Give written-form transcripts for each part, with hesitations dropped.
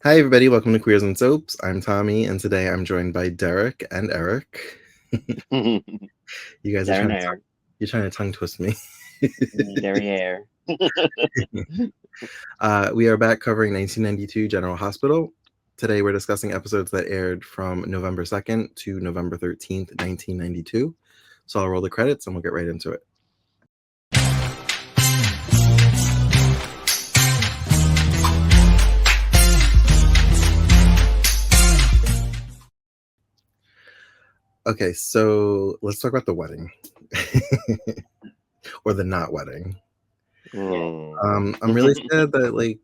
Hi, everybody. Welcome to Queers and Soaps. I'm Tommy, and today I'm joined by Derek and Eric. You guys are Derriere. you're trying to tongue twist me. Derriere. We are back covering 1992 General Hospital. Today we're discussing episodes that aired from November 2nd to November 13th, 1992. So I'll roll the credits and we'll get right into it. Okay, so let's talk about the wedding. Or the not wedding. I'm really sad that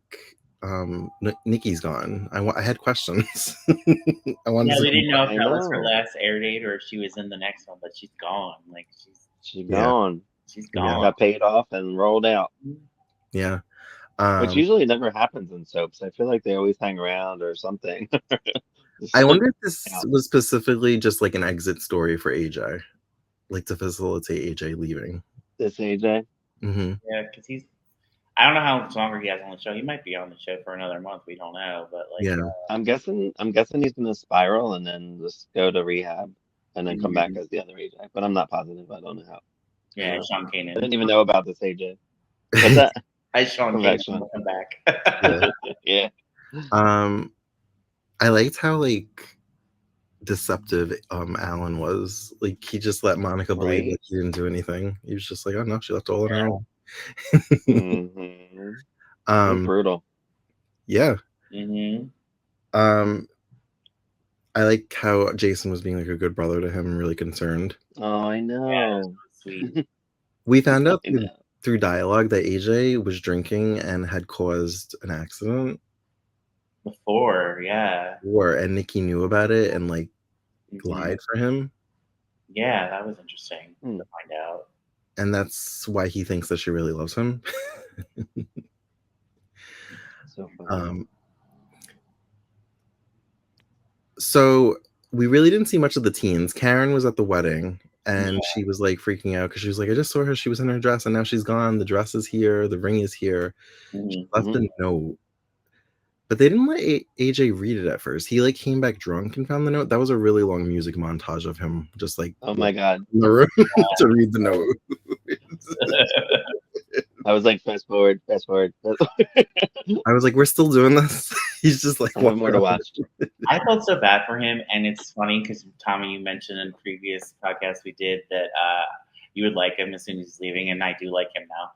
Nikki's gone. I had questions. I wanted Yeah, to we didn't know if I that was her know. last air date or if she was in the next one, but she's gone. Like She's Yeah. gone. she's Yeah. gone. Got paid off and rolled out. Yeah. Which usually never happens in soaps. I feel like they always hang around or something. I wonder if this was specifically just like an exit story for AJ, like to facilitate AJ leaving. This AJ. Mm-hmm. Yeah, because I don't know how much longer he has on the show. He might be on the show for another month. We don't know, but Yeah. I'm guessing he's gonna spiral and then just go to rehab and then come back as the other AJ. But I'm not positive. I don't know how. yeah, Sean I Kanan. didn't even know about this AJ. What's that? Sean Come Kanan back, Sean. will come back. Yeah. I liked how deceptive Alan was. Like he just let Monica believe Right. that she didn't do anything. He was just like, oh no, she left all on her own. Brutal. Yeah. Mm-hmm. I like how Jason was being like a good brother to him and really concerned. Oh, I know. Yeah, sweet. We found out through dialogue that AJ was drinking and had caused an accident Before, yeah. and Nikki knew about it and lied for him. Yeah, that was interesting to find out. And that's why he thinks that she really loves him. So funny. So we really didn't see much of the teens. Karen was at the wedding and she was like freaking out because she was like, I just saw her. She was in her dress and now she's gone. The dress is here. The ring is here. She left a note. But they didn't let AJ read it at first. He came back drunk and found the note. That was a really long music montage of him just oh my god, in the room to read the note. I was like, fast forward. I was like, we're still doing this. He's just like, one more to watch. I felt so bad for him, and it's funny because Tommy, you mentioned in previous podcasts we did that you would like him as soon as he's leaving, and I do like him now.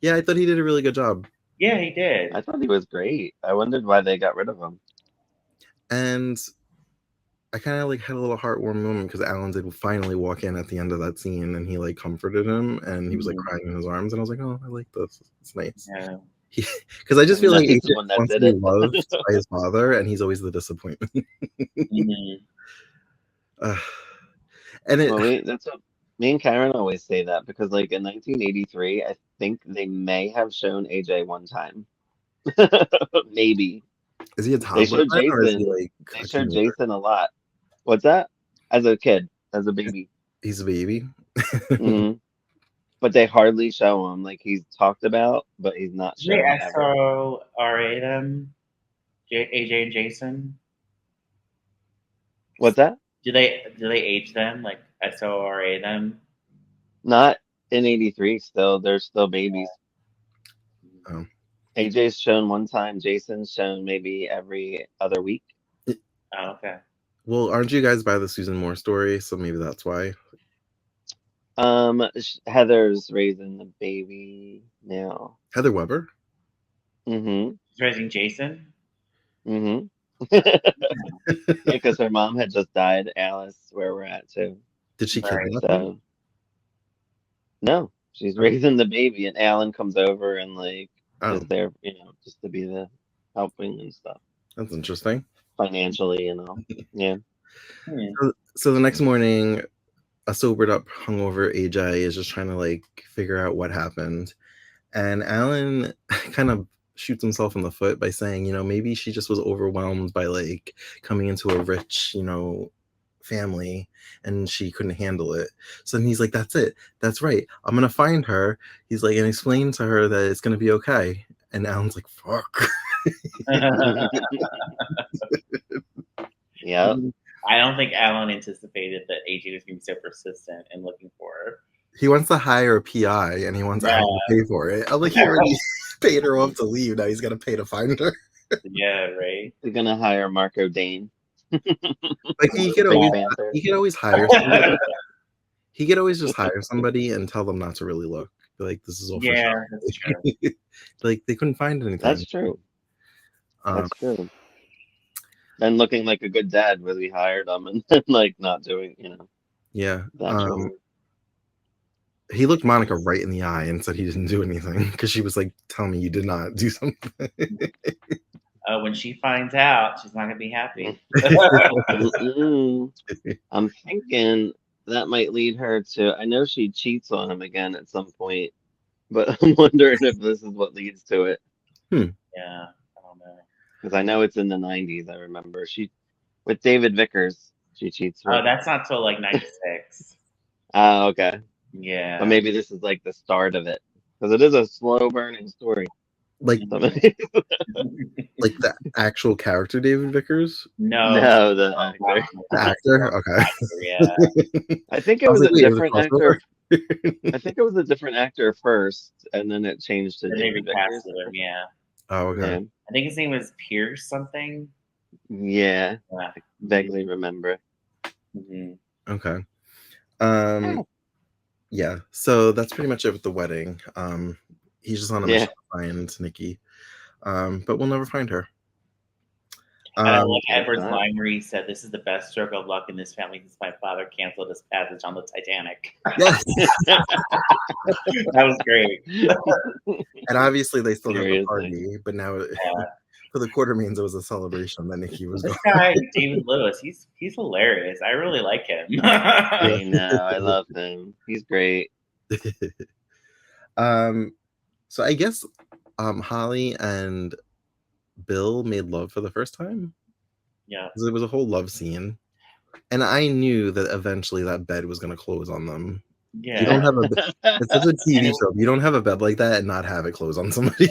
Yeah, I thought he did a really good job. Yeah, he did. I thought he was great. I wondered why they got rid of him. And I kind of had a little heartwarming moment because Alan did finally walk in at the end of that scene and he comforted him and he was crying in his arms and I was like, oh, I like this. It's nice. Yeah. Because I just feel like he's AJ the one that wants to did be it. loved by his father and he's always the disappointment. And that's what me and Karen always say that because in 1983, I think they may have shown AJ one time. Maybe. Is he a toddler? They showed Jason. Or is he they showed Jason a lot. What's that? As a kid, as a baby. He's a baby. But they hardly show him. He's talked about, but he's not shown. They SORA them, AJ and Jason. What's that? Do they age them SORA them? Not in '83. Still, they're still babies. Oh. AJ's shown one time. Jason's shown maybe every other week. Oh, okay. Well, aren't you guys by the Susan Moore story? So maybe that's why. Heather's raising the baby now. Heather Weber? Mm-hmm. She's raising Jason? Mm-hmm. Because her mom had just died, Alice, where we're at too. Did she kidnap him? No, she's raising the baby, and Alan comes over and is there, just to be the helping and stuff. That's interesting. Financially, yeah. So the next morning, a sobered up, hungover AJ is just trying to figure out what happened, and Alan kind of shoots himself in the foot by saying, maybe she just was overwhelmed by coming into a rich, family, and she couldn't handle it. So then he's like, that's it. That's right. I'm going to find her. He's like, and explain to her that it's going to be okay. And Alan's like, fuck. Yeah. I don't think Alan anticipated that AJ was going to be so persistent in looking for her. He wants to hire a PI, and he wants Alan to pay for it. I'm like, he already paid her off to leave. Now he's got to pay to find her. Yeah, right. They're gonna hire Marco Dane. Like he could always hire somebody. He could always just hire somebody and tell them not to really look. Like, this is all for show. That's true. Like, they couldn't find anything. That's true. That's true. And looking like a good dad really hired him and like not doing, Yeah. that He looked Monica right in the eye and said he didn't do anything because she was like, tell me you did not do something. When she finds out, she's not going to be happy. I'm thinking that might lead her to, I know she cheats on him again at some point, but I'm wondering if this is what leads to it. Yeah, I don't know. Because I know it's in the 90s, I remember. With David Vickers, she cheats. Oh, that's not till like 96. Oh, okay. Yeah. But maybe this is like the start of it. Because it is a slow burning story. Like the actual character David Vickers? No, the actor. The actor? Okay. Yeah. I think it was a different actor. I think it was a different actor first, and then it changed to David Vickers. Yeah. Oh, okay. Yeah. I think his name was Pierce something. Yeah. I vaguely remember. Mm-hmm. Okay. Yeah. So that's pretty much it with the wedding. He's just on a mission to find Nikki. But we'll never find her. I love Edward's line where he said, "This is the best stroke of luck in this family since my father canceled his passage on the Titanic." Yes. That was great. And obviously they still have the party, but now for the Quartermains it was a celebration that Nikki was this guy, David Lewis, he's hilarious. I really like him. I know, I love him. He's great. So I guess Holly and Bill made love for the first time. Yeah. There was a whole love scene. And I knew that eventually that bed was going to close on them. Yeah. You don't have a bed. It's such a TV show. You don't have a bed like that and not have it close on somebody.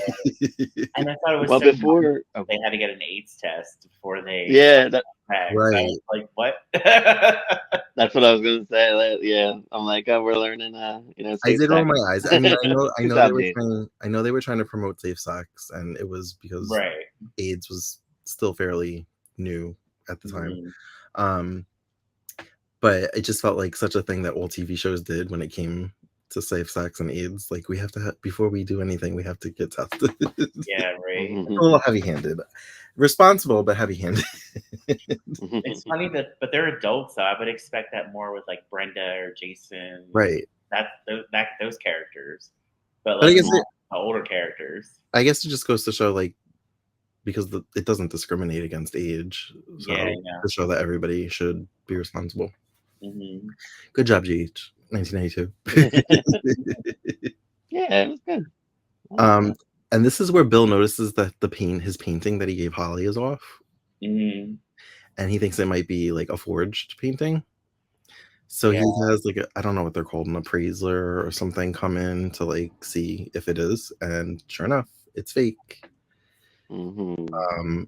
And I thought it was before they had to get an AIDS test before they right. I was like, what? That's what I was gonna say. Yeah, I'm like, oh, we're learning. I did roll my eyes. I mean, I know they were trying to promote safe sex, and it was because AIDS was still fairly new at the time. But it just felt like such a thing that all TV shows did when it came to safe sex and AIDS. Like, we have to before we do anything, we have to get tested. Yeah, right. A little heavy-handed. Responsible, but heavy-handed. It's funny but they're adults, so I would expect that more with like Brenda or Jason. Right. Those characters. But like the older characters. I guess it just goes to show, like, because it doesn't discriminate against age. So to show that everybody should be responsible. Mm-hmm. Good job, GH. 1992. Yeah, it was good. And this is where Bill notices that his painting that he gave Holly is off. Mm-hmm. And he thinks it might be like a forged painting. So he has like I don't know what they're called, an appraiser or something, come in to like see if it is, and sure enough, it's fake. Mm-hmm.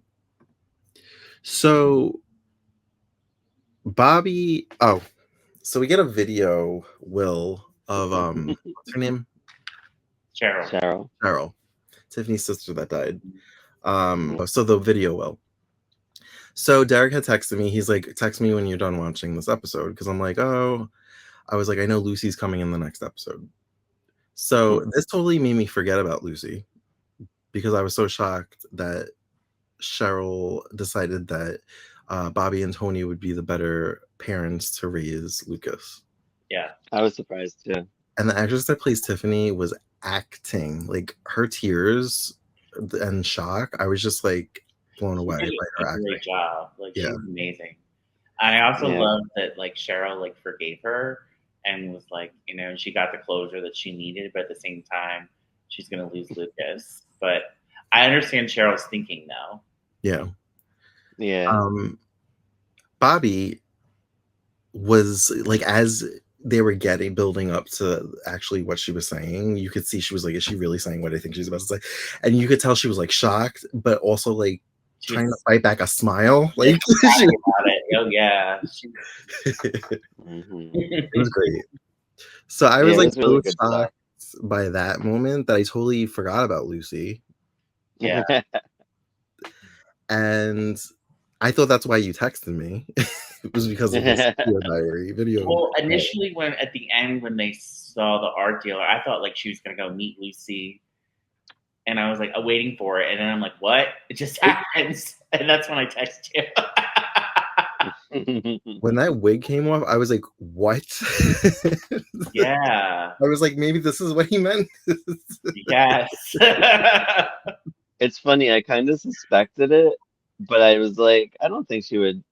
So Bobby, so we get a video, Will, of what's her name? Cheryl. Tiffany's sister that died. So the video, Will. So Derek had texted me. He's like, text me when you're done watching this episode, because I'm like, I was like, I know Lucy's coming in the next episode. So this totally made me forget about Lucy, because I was so shocked that Cheryl decided that Bobby and Tony would be the better parents to raise Lucas. Yeah, I was surprised too. And the actress that plays Tiffany was acting, like, her tears and shock. I was just like blown away by her acting. Great job. Like, she was amazing. I also love that, like, Cheryl like forgave her and was like, she got the closure that she needed, but at the same time, she's gonna lose Lucas. But I understand Cheryl's thinking now. Yeah. Bobby, was like, as they were building up to actually what she was saying, you could see she was like, is she really saying what I think she's about to say? And you could tell she was like shocked, but also like trying to fight back a smile. Like, about it. Oh yeah. It was great. So I was like really so good shocked by that moment that I totally forgot about Lucy. Yeah. And I thought that's why you texted me. It was because of this video. Well, initially, when at the end when they saw the art dealer, I thought like she was gonna go meet Lucy, and I was like waiting for it, and then I'm like, what? It just happens, and that's when I text you. When that wig came off, I was like, what? Yeah. I was like, maybe this is what he meant. Yes. It's funny, I kind of suspected it, but I was like, I don't think she would,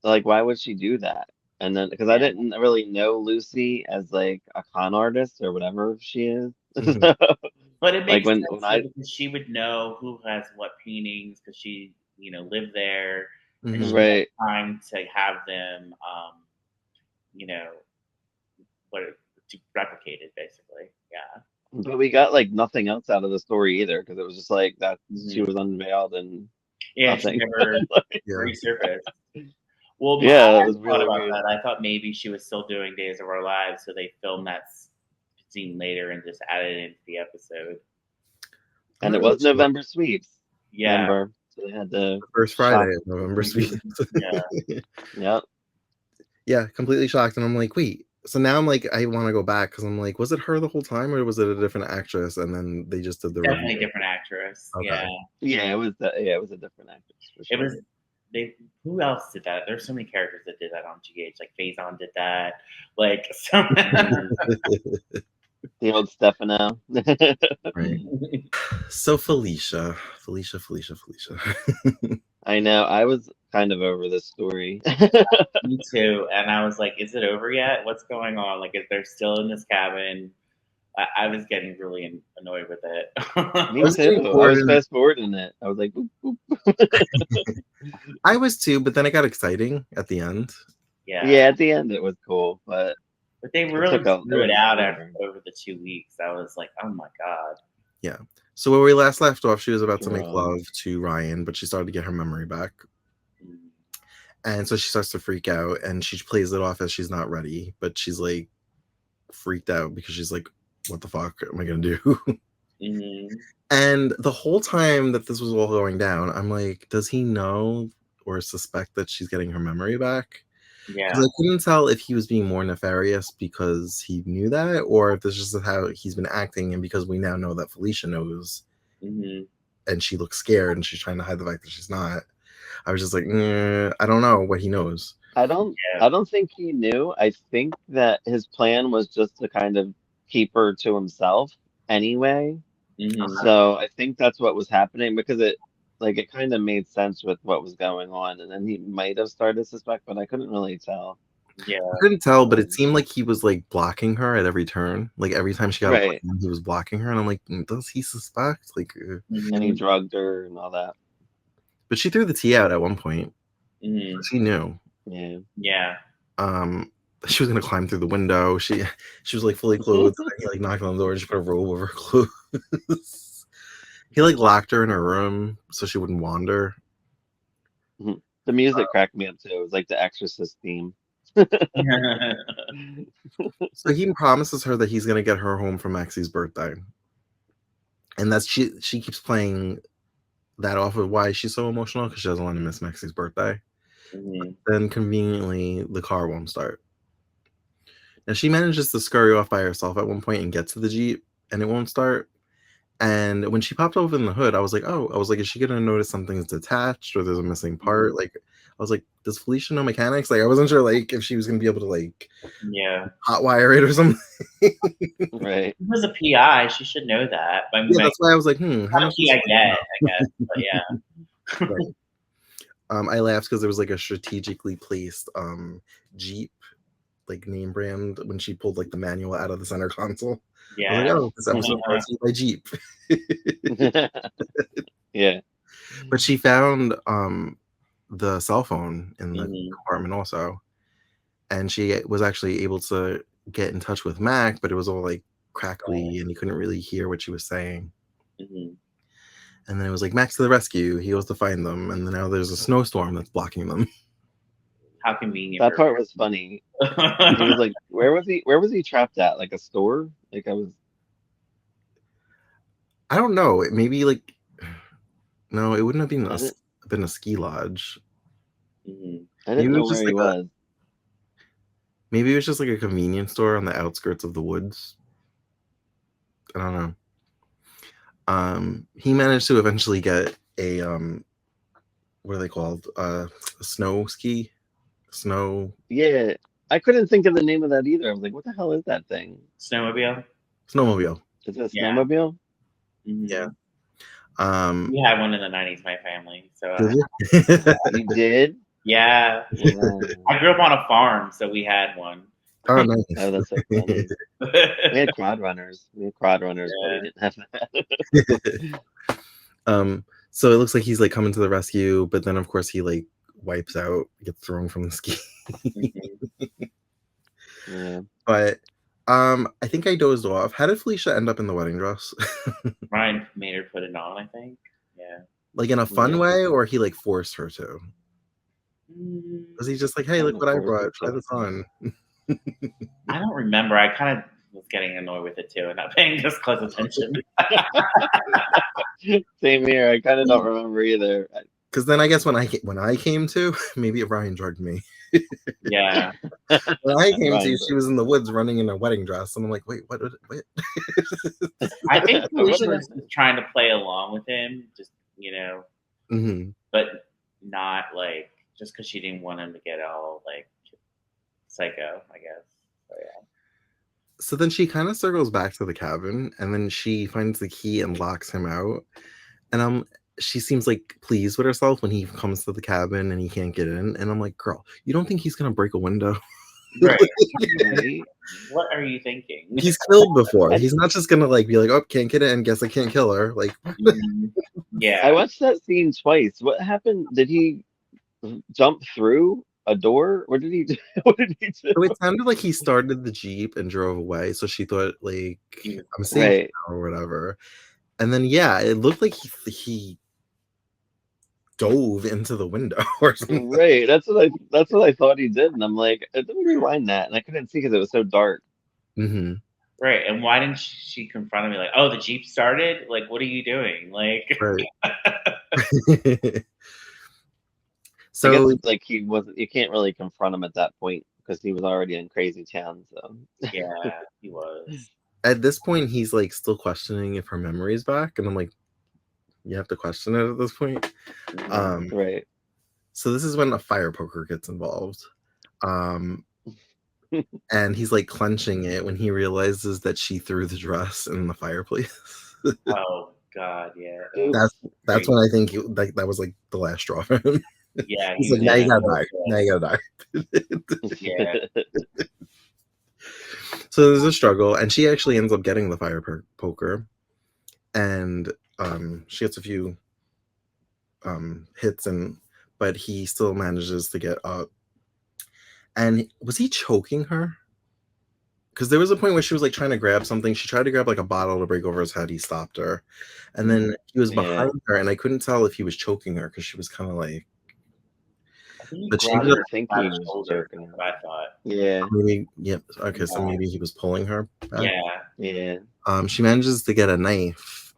like, why would she do that? And then, because I didn't really know Lucy as like a con artist or whatever she is. But it makes Like when sense because she would know who has what paintings because she, lived there, and she had time to have them, what to replicate it basically. Yeah. But we got like nothing else out of the story either because it was just like that she was unveiled and she never resurfaced. Well, yeah, I it was thought really about weird. that. I thought maybe she was still doing Days of Our Lives, so they filmed that scene later and just added it into the episode. And it was November Sweeps. Yeah. Remember? So they had the first Friday of November Sweeps. Yeah. Yep. Yeah, completely shocked. And I'm like, wait. So now I'm like, I want to go back because I'm like, was it her the whole time or was it a different actress? And then they just did the definitely different actress. Okay. Yeah. Yeah, it was a different actress. For sure. It was. Who else did that? There's so many characters that did that on GH. Like Faison did that. Like some. The old Stefano. Right. So Felicia. I know. I was kind of over this story. Me too. And I was like, is it over yet? What's going on? Like, if they're still in this cabin, I was getting really annoyed with it. Me too. I was fast forwarding it. I was like, boop, boop. I was too, but then it got exciting at the end. Yeah. Yeah, at the end it was cool, but they really threw it out over the 2 weeks. I was like, oh my god. Yeah. So where we last left off, she was about to make love to Ryan, but she started to get her memory back. And so she starts to freak out and she plays it off as she's not ready, but she's like freaked out because she's like, what the fuck am I going to do? And the whole time that this was all going down, I'm like, does he know or suspect that she's getting her memory back? Yeah. I couldn't tell if he was being more nefarious because he knew that, or if this is just how he's been acting, and because we now know that Felicia knows, and she looks scared, and she's trying to hide the fact that she's not. I was just like, I don't know what he knows. I don't think he knew. I think that his plan was just to kind of keep her to himself anyway. So I think that's what was happening because it kind of made sense with what was going on, and then he might have started to suspect, but I couldn't really tell. Yeah, I couldn't tell, but it seemed like he was like blocking her at every turn. Like every time she got a plan, he was blocking her, and I'm like, does he suspect? Like, and he drugged her and all that. But she threw the tea out at one point. She knew. Yeah. She was gonna climb through the window. She was like fully clothed. And he like knocked on the door and she put a robe over her clothes. He like locked her in her room so she wouldn't wander. The music cracked me up too. It was like the Exorcist theme. So he promises her that he's gonna get her home for Maxie's birthday, and that's she keeps playing that off of why she's so emotional because she doesn't want to miss Maxie's birthday. Then conveniently the car won't start. Now she manages to scurry off by herself at one point and get to the Jeep, and it won't start. And when she popped open the hood, I was like, is she gonna notice something's detached or there's a missing part? Like, I was like, does Felicia know mechanics? Like, I wasn't sure like if she was gonna be able to like hotwire it or something. Right. She was a PI. She should know that. I mean, that's why I was like, how much I guess, but yeah. Right. I laughed because there was like a strategically placed Jeep like name brand when she pulled like the manual out of the center console. Yeah. I was like, this episode brought to you by Jeep. Yeah. But she found the cell phone in the compartment also. and she was actually able to get in touch with Mac, but it was all like crackly, and he couldn't really hear what she was saying. Mm-hmm. And then it was like, Max to the rescue. He goes to find them, and then now there's a snowstorm that's blocking them. How convenient. That part was funny. He was like, where was he trapped at? Like a store? Like I don't know. Maybe like, no, it wouldn't have been a ski lodge. Mm-hmm. I didn't know where he was. Maybe it was just like a convenience store on the outskirts of the woods. I don't know. He managed to eventually get a what are they called? A snow ski? Snow. Yeah. I couldn't think of the name of that either. I was like, what the hell is that thing? Snowmobile. Snowmobile. Is it a snowmobile? Yeah. We had one in the 90s, my family. So you did? Yeah. I grew up on a farm, so we had one. Oh, nice. Oh, that's so funny. We had quad runners. But we didn't have that. So it looks like he's like coming to the rescue, but then of course he like wipes out, gets thrown from the ski. Yeah. But I think I dozed off. How did Felicia end up in the wedding dress? Ryan made her put it on, I think. Yeah. Like in a fun way, or he like forced her to? Was he just like, hey, look what I brought, try this on? I don't remember. I kind of was getting annoyed with it too and not paying just close attention. Same here. I kind of don't remember either. Because then I guess when I came to, maybe Ryan drugged me. Yeah. When I came to, she was in the woods running in a wedding dress, and I'm like, wait, what? I think Felicia was trying to play along with him, just but not like just because she didn't want him to get all like psycho, I guess. So yeah. So then she kind of circles back to the cabin, and then she finds the key and locks him out. And she seems like pleased with herself when he comes to the cabin and he can't get in. And I'm like, girl, you don't think he's gonna break a window? Right. What are you thinking? He's killed before. He's not just gonna like be like, oh, can't get in, guess I can't kill her. Like, yeah. I watched that scene twice. What happened? Did he jump through a door? What did he do? What did he do? So it sounded like he started the Jeep and drove away. So she thought like, I'm safe now or whatever. And then yeah, it looked like he dove into the window or something. Right. That's what I thought he did, and I'm like, let me rewind that, and I couldn't see because it was so dark. Mm-hmm. Right. And why didn't she confront me like, oh, the Jeep started? Like, what are you doing? Like, right. So I guess it's like you can't really confront him at that point because he was already in crazy town. So yeah, he was. At this point, he's like still questioning if her memory is back, and I'm like, you have to question it at this point. Right. So this is when a fire poker gets involved. And he's like clenching it when he realizes that she threw the dress in the fireplace. Oh God, yeah. That's when I think that was like the last straw for him. Yeah, he's like, now you gotta die. Now you gotta die. Yeah. So there's a struggle, and she actually ends up getting the fire poker, and she gets a few hits, but he still manages to get up. And was he choking her? Because there was a point where she was like trying to grab something. She tried to grab like a bottle to break over his head. He stopped her, and then he was behind her, and I couldn't tell if he was choking her because she was kind of like. But she didn't think he was choking her. I thought. Yeah. Maybe. Yep. Yeah, okay. So maybe he was pulling her back. Yeah. She manages to get a knife,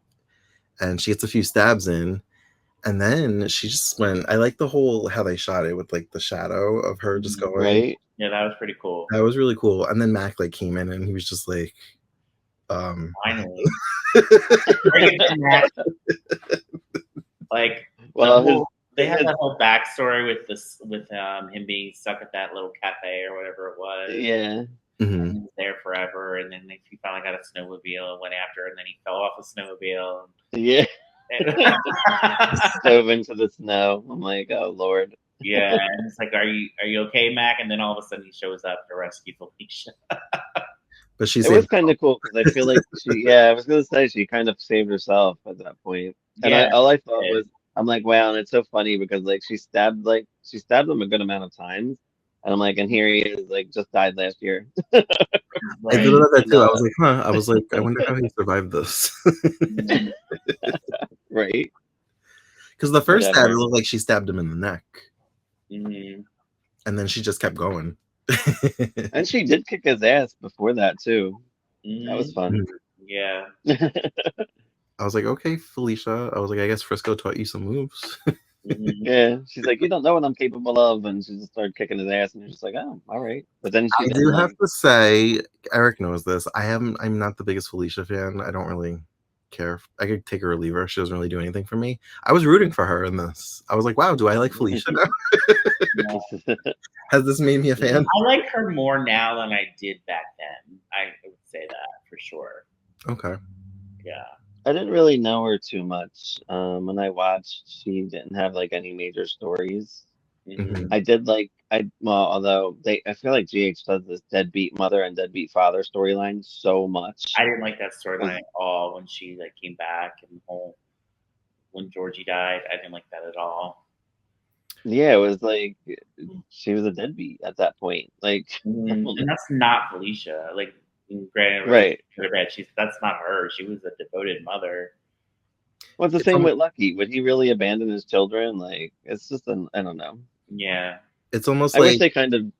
and she gets a few stabs in. And then she just went. I like the whole how they shot it with like the shadow of her just going. Right. Yeah, that was pretty cool. That was really cool. And then Mac like came in and he was just like, finally. Like, well, they had that whole backstory with him being stuck at that little cafe or whatever it was. Yeah. Mm-hmm. He was there forever, and then he finally got a snowmobile and went after her, and then he fell off a snowmobile. Yeah. Dove into the snow. I'm like, oh Lord. Yeah, and it's like, are you okay, Mac? And then all of a sudden he shows up to rescue Felicia. But it was kind of cool because I feel like I was gonna say she kind of saved herself at that point. And all I thought was, I'm like, wow, and it's so funny because like she stabbed him a good amount of times, And I'm like, and here he is, like, just died last year. I Right. did that too. I was like, huh. I was like, I wonder how he survived this. Right. Because the first stab, it Whatever. looked like she stabbed him in the neck, Mhm. and then she just kept going. And she did kick his ass before that too. That was fun. Yeah. I was like, okay, Felicia. I was like, I guess Frisco taught you some moves. Mhm. Yeah, she's like, you don't know what I'm capable of, and she just started kicking his ass, and you're just like, oh, all right. But then she I didn't do have like. to say, Eric knows this. I'm not the biggest Felicia fan. I don't really care. I could take her or leave her. She doesn't really do anything for me. I was rooting for her in this. I was like, wow, do I like Felicia now? Has this made me a fan? I like her more now than I did back then. I would say that for sure. Okay. Yeah. I didn't really know her too much. When I watched, she didn't have like any major stories. Mhm. I did like although I feel like GH does this deadbeat mother and deadbeat father storyline so much. I didn't like that storyline at all when she like came back and the whole when Georgie died. I didn't like that at all. Yeah, it was like she was a deadbeat at that point. Like, And that's not Felicia. Like, granted, right. good or bad, that's not her. She was a devoted mother. Well, it's the same with Lucky. Would he really abandon his children? Like, it's just I don't know. Yeah. It's almost I like wish they kind of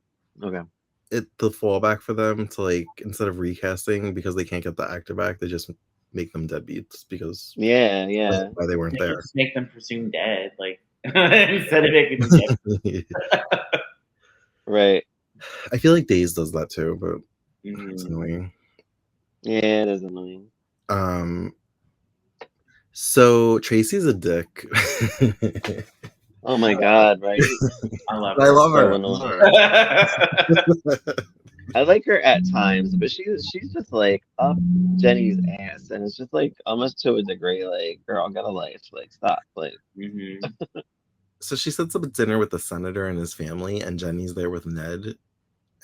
okay. the fallback for them to like instead of recasting because they can't get the actor back, they just make them deadbeats because Yeah. why they weren't there. Just make them presume dead, like instead of making them dead. Right. I feel like Days does that too, but it's annoying. Yeah, it is annoying. So Tracy's a dick. Oh my god, right? I love I her. love her. So annoying. I like her at times, but she's just like up Jenny's ass, and it's just like almost to a degree, like, girl, get a life, like, stop, like. So she sets up a dinner with the senator and his family, and Jenny's there with Ned,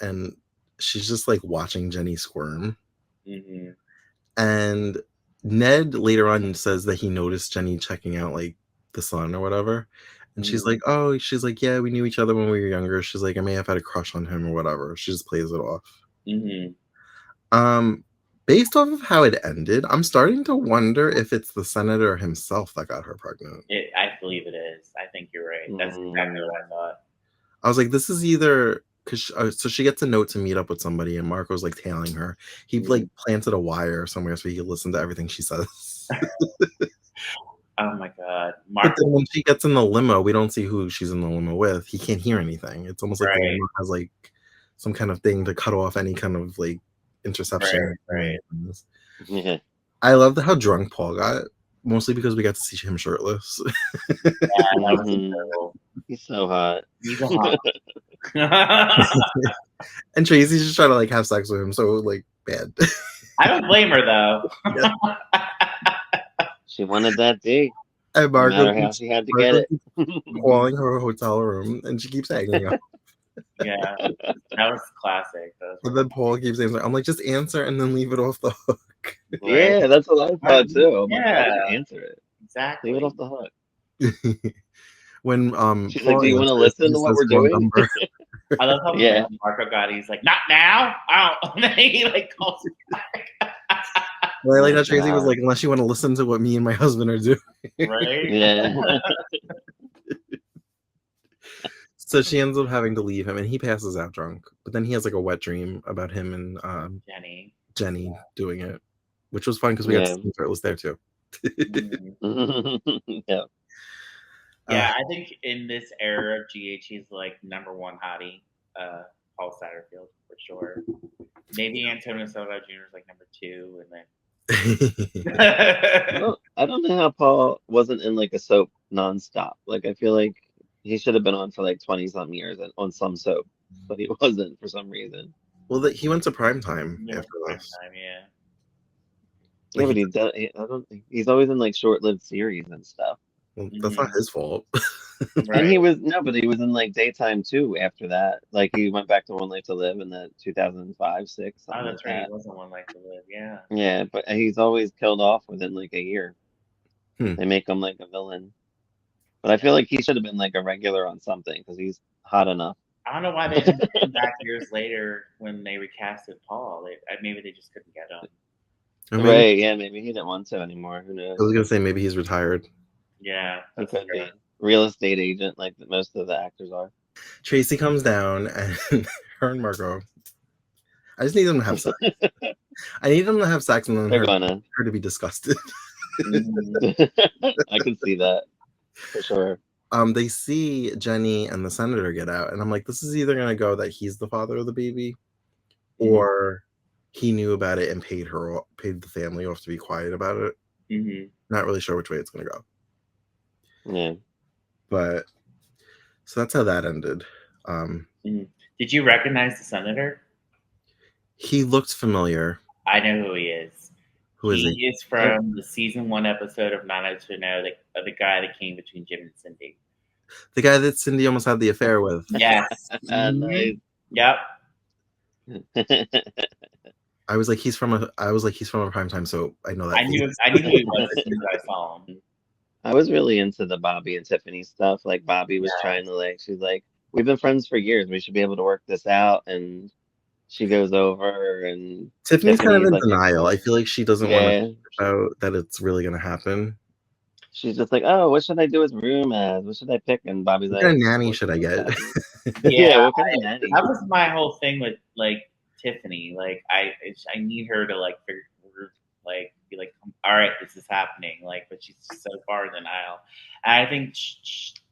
and she's just like watching Jenny squirm. And Ned later on says that he noticed Jenny checking out like the sun or whatever. And she's like, oh, she's like, yeah, we knew each other when we were younger. She's like, I may have had a crush on him or whatever. She just plays it off. Based off of how it ended, I'm starting to wonder if it's the senator himself that got her pregnant. I believe it is. I think you're right. That's exactly what I thought. I was like, this is either because so she gets a note to meet up with somebody, and Marco's like tailing her. He like planted a wire somewhere so he could listen to everything she says. Oh my god, But then when she gets in the limo, we don't see who she's in the limo with. He can't hear anything. It's almost like the limo has like some kind of thing to cut off any kind of like interception. Right. Yeah. I love how drunk Paul got, mostly because we got to see him shirtless. Yeah, that was incredible. He's so hot. He's hot. And Tracy's just trying to like have sex with him, so like bad. I don't blame her though. She wanted that date. And no matter how she had to get it. Calling her hotel room, and she keeps hanging up. Yeah, that was classic. And then Paul keeps answering. I'm like, just answer and then leave it off the hook. Yeah, that's what I thought too. Yeah, answer it. Exactly. Leave it off the hook. When she's like, do you want to listen to what we're doing? I love how Marco got. He's like, not now. I don't. And he like calls me back. Well, I like that Tracy was like, unless you want to listen to what me and my husband are doing. Right? Yeah. So she ends up having to leave him, and he passes out drunk. But then he has like a wet dream about him and Jenny doing it, which was fun because we got to see her. It was there too. Yeah. Yeah, I think in this era of GH, he's like number one hottie. Paul Satterfield for sure. Maybe Antonio Soto Jr. is like number 2, and then. I don't know how Paul wasn't in like a soap nonstop. Like, I feel like he should have been on for like 20-something years on some soap, but he wasn't for some reason. Well, he went to primetime after this. Yeah, but I don't think he's always in like short-lived series and stuff. Well, that's not his fault. Right. And he was in like daytime too after that. Like, he went back to One Life to Live in the 2005, 6. Oh, that's right. He was on One Life to Live. Yeah. Yeah, but he's always killed off within like a year. They make him like a villain. But I feel like he should have been like a regular on something because he's hot enough. I don't know why they didn't come back years later when they recasted Paul. Maybe they just couldn't get him. Right, yeah, maybe he didn't want to anymore. Who knows? I was gonna say maybe he's retired. Yeah, he could be real estate agent like most of the actors are. Tracy comes down and her and Margot. I just need them to have sex. I need them to have sex and then her to be disgusted. I can see that for sure. They see Jenny and the senator get out, and I'm like, this is either gonna go that he's the father of the baby, or he knew about it and paid the family off to be quiet about it. Not really sure which way it's gonna go. Yeah. But so that's how that ended. Did you recognize the senator? He looked familiar. I know who he is. Who is he? He is from the season 1 episode of 90210, the guy that came between Jim and Cindy. The guy that Cindy almost had the affair with. Yes. Nice. Yep. I was like, he's from a primetime soap. I know that. I knew who he was as soon as I saw him. I was really into the Bobby and Tiffany stuff. Like Bobby was trying to she's like, we've been friends for years. We should be able to work this out. And she goes over and Tiffany's kind of in denial. I feel like she doesn't want to think about that it's really going to happen. She's just like, oh, what should I do his room as? What should I pick? And Bobby's what like, kind of nanny should I get? Yeah, what kind of nanny? That was my whole thing with Tiffany. Like I need her to be like, all right, this is happening. But she's so far in denial. And I think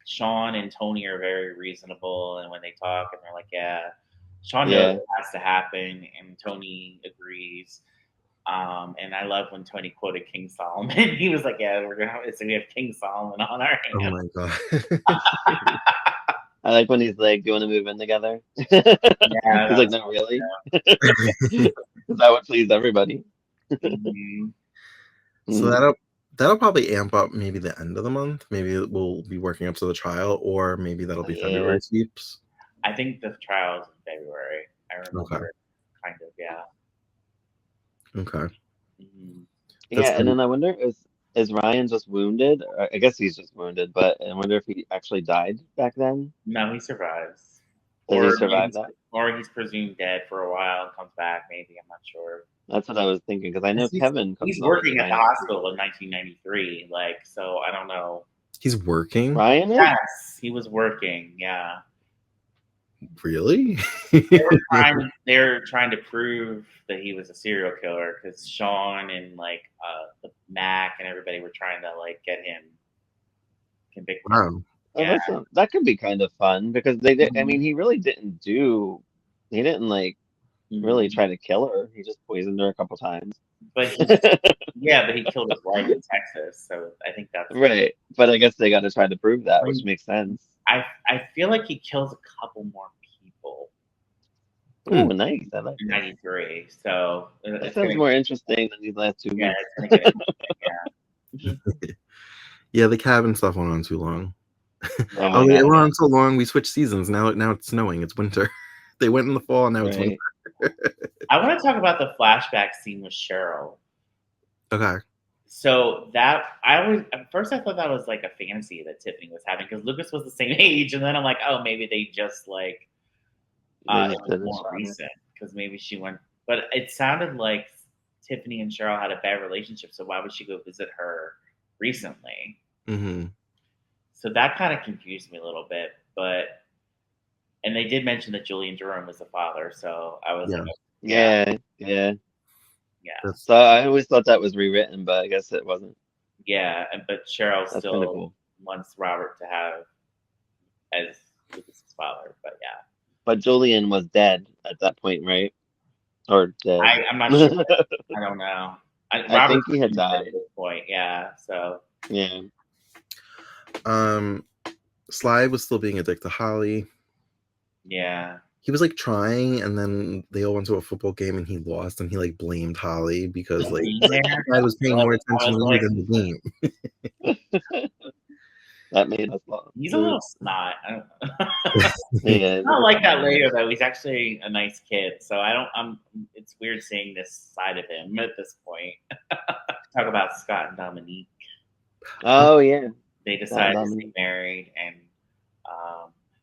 Sean and Tony are very reasonable, and when they talk, and they're like, yeah, Sean knows it has to happen, and Tony agrees. And I love when Tony quoted King Solomon. He was like, yeah, we have King Solomon on our hands. Oh my god. I like when he's like, do you want to move in together? Yeah, he's like, not really. That would please everybody. So that'll probably amp up maybe the end of the month. Maybe we'll be working up to the trial, or maybe that'll be February sweeps. I think the trial's in February. I remember kind of, yeah. Okay. Yeah, and then I wonder, is Ryan just wounded? I guess he's just wounded, but I wonder if he actually died back then. No, he survives. Does he survive that? Or he's presumed dead for a while and comes back, maybe. I'm not sure. That's what I was thinking, because I know Kevin. He's working at the hospital in 1993, so I don't know. He's working? Ryan is? Yes, he was working, yeah. Really? They're trying to prove that he was a serial killer, because Sean and the Mac and everybody were trying to get him convicted. Wow. Yeah. That could be kind of fun, because they did. I mean, he really didn't he didn't really try to kill her. He just poisoned her a couple times. But he killed his wife in Texas, so I think that's right. But I guess they got to try to prove that, which makes sense. I feel like he kills a couple more people. Oh, nice! I like 93. So that sounds more interesting than these last 2 weeks. Yeah, it's gonna get yeah, the cabin stuff went on too long. It went on so long. We switched seasons. Now it's snowing. It's winter. They went in the fall, and now it's winter. I want to talk about the flashback scene with Cheryl. Okay. So at first I thought that was a fantasy that Tiffany was having, because Lucas was the same age, and then I'm like, oh, maybe they just it was more recent, because maybe she went. But it sounded like Tiffany and Cheryl had a bad relationship, so why would she go visit her recently? Mm-hmm. So that kind of confused me a little bit, and they did mention that Julian Jerome was the father, so I was yeah. So I always thought that was rewritten, but I guess it wasn't. Yeah, but Cheryl still wants Robert to have as Lucas's father, but yeah. But Julian was dead at that point, right? Or dead? I'm not sure. I don't know. I think he had died at this point. Yeah. So. Yeah. Sly was still being a dick to Holly. Yeah. He was trying, and then they all went to a football game and he lost, and he blamed Holly because I was paying more attention to you than the game. That made us laugh. He's a little snot. Yeah, not like that later though. He's actually a nice kid, so it's weird seeing this side of him at this point. Talk about Scott and Dominique. Oh yeah. They decided to get married, and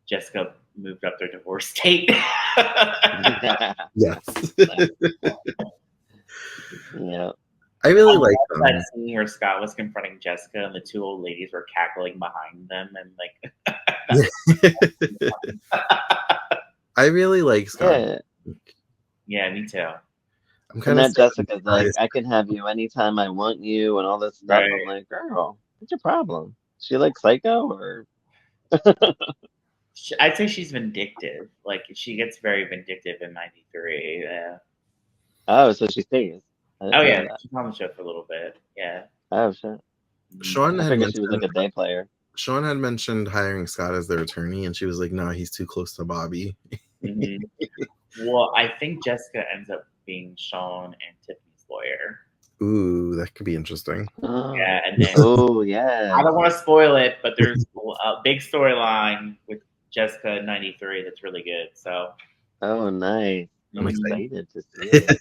Jessica moved up their divorce date. Yes. Yeah. I really like that scene where Scott was confronting Jessica and the two old ladies were cackling behind them and like. I really like Scott. Yeah, me too. I'm kind And of that Jessica's like, I can have you anytime I want you and all this stuff. Right. I'm like, girl, what's your problem? She like Psycho or? I'd say she's vindictive. Like she gets very vindictive in '93. Yeah. Oh, so she stays. Oh yeah, she's on the show for a little bit. Yeah. Oh shit. Sean I had figured mentioned she was like a day player. Sean had mentioned hiring Scott as their attorney, and she was like, "No, he's too close to Bobby." Mm-hmm. Well, I think Jessica ends up being Sean and Tiffany's lawyer. Ooh, that could be interesting. Yeah, and then yeah. I don't want to spoil it, but there's a big storyline with Jessica in '93 that's really good. So. Oh, nice. I'm excited to see it.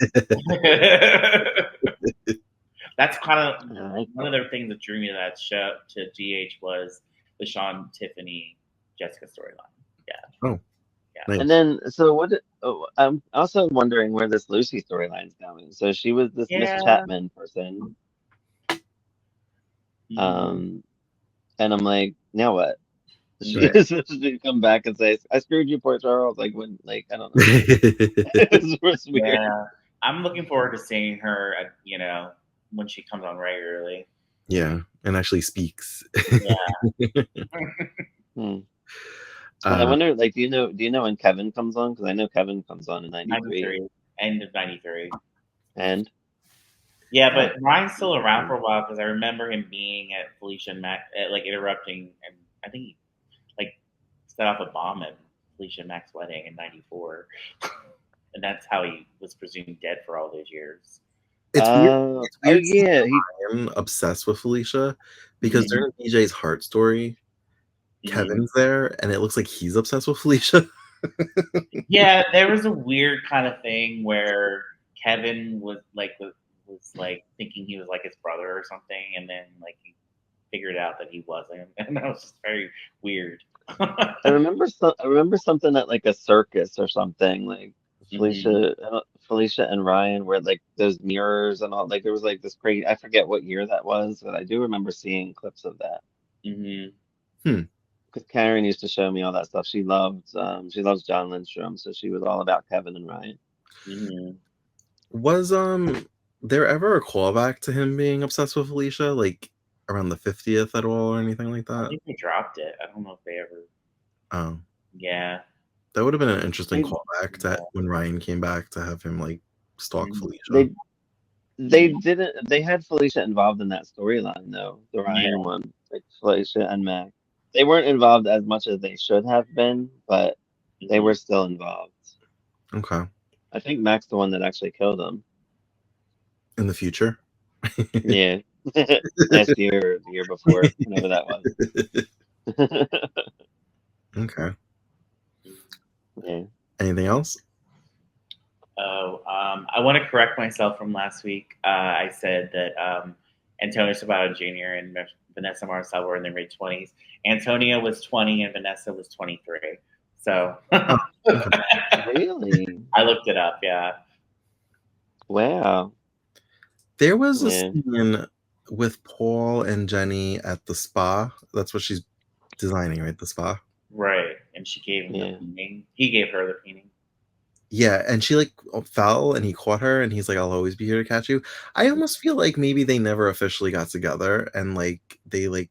That's kind of one of the things that drew me to that show, to GH, was the Sean, Tiffany, Jessica storyline. Yeah. Oh. Yeah. Nice. And then, so what? I'm also wondering where this Lucy storyline's going. So she was this Miss Chapman person. And I'm like, now what? She is supposed to come back and say, "I screwed you, Port Charles." Like when, like I don't know. It's weird. Yeah, I'm looking forward to seeing her. When she comes on regularly. Yeah, and actually speaks. Yeah. I wonder, like, do you know when Kevin comes on? Because I know Kevin comes on in '93. End of '93. And. Yeah, but Ryan's still around for a while because I remember him being at Felicia and Mac, like interrupting, and I think he set off a bomb at Felicia and Mac's wedding in '94, and that's how he was presumed dead for all those years. It's weird. It's weird. Yeah, I'm obsessed with Felicia because during DJ's Heart Story, Kevin's there, and it looks like he's obsessed with Felicia. Yeah, there was a weird kind of thing where Kevin was like thinking he was like his brother or something, and then like he figured out that he wasn't, and that was just very weird. I remember something at like a circus or something, like Felicia and Ryan were like those mirrors and all. Like there was like this crazy. I forget what year that was, but I do remember seeing clips of that. Because Karen used to show me all that stuff. She loves John Lindstrom, so she was all about Kevin and Ryan. Was there ever a callback to him being obsessed with Felicia, like around the 50th at all or anything like that? I think they dropped it. I don't know if they ever. Oh. Yeah. That would have been an interesting callback to when Ryan came back to have him like stalk Felicia. They didn't. They had Felicia involved in that storyline though, the Ryan one, like Felicia and Mac. They weren't involved as much as they should have been, but they were still involved. Okay. I think Mac's the one that actually killed him. In the future? Yeah. Last year or the year before, whenever that was. Okay. Yeah. Anything else? Oh, I want to correct myself from last week. I said that Antonio Sabato Jr. and Vanessa Marcel were in their mid-20s. Antonio was 20 and Vanessa was 23. So really, I looked it up. Yeah. Wow. There was a scene with Paul and Jenny at the spa. That's what she's designing, right? The spa. Right, and she gave him the painting. He gave her the painting. Yeah, and she like fell and he caught her and he's like, "I'll always be here to catch you." I almost feel like maybe they never officially got together and like they like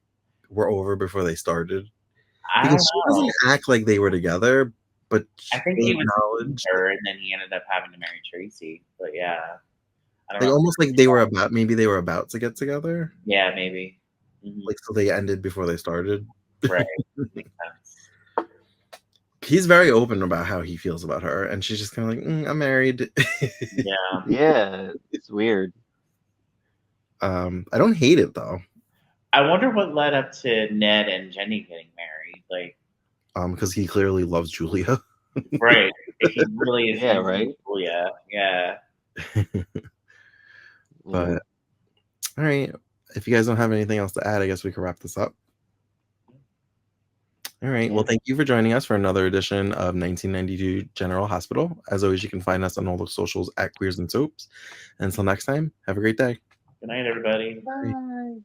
were over before they started. Because she doesn't act like they were together, but I think he was her and then he ended up having to marry Tracy. But yeah. I don't know. Almost like they were about to get together. Yeah, maybe. Like so they ended before they started. Right. Makes sense. He's very open about how he feels about her, and she's just kind of like, "I'm married." Yeah. Yeah, it's weird. I don't hate it though. I wonder what led up to Ned and Jenny getting married. Like, because he clearly loves Julia. Right. He really is. Yeah, right. Julia. Yeah. But all right, if you guys don't have anything else to add, I guess we can wrap this up. All right. Well, thank you for joining us for another edition of 1992 General Hospital. As always, you can find us on all the socials at Queers and Soaps. And until next time, have a great day. Good night, everybody. Bye.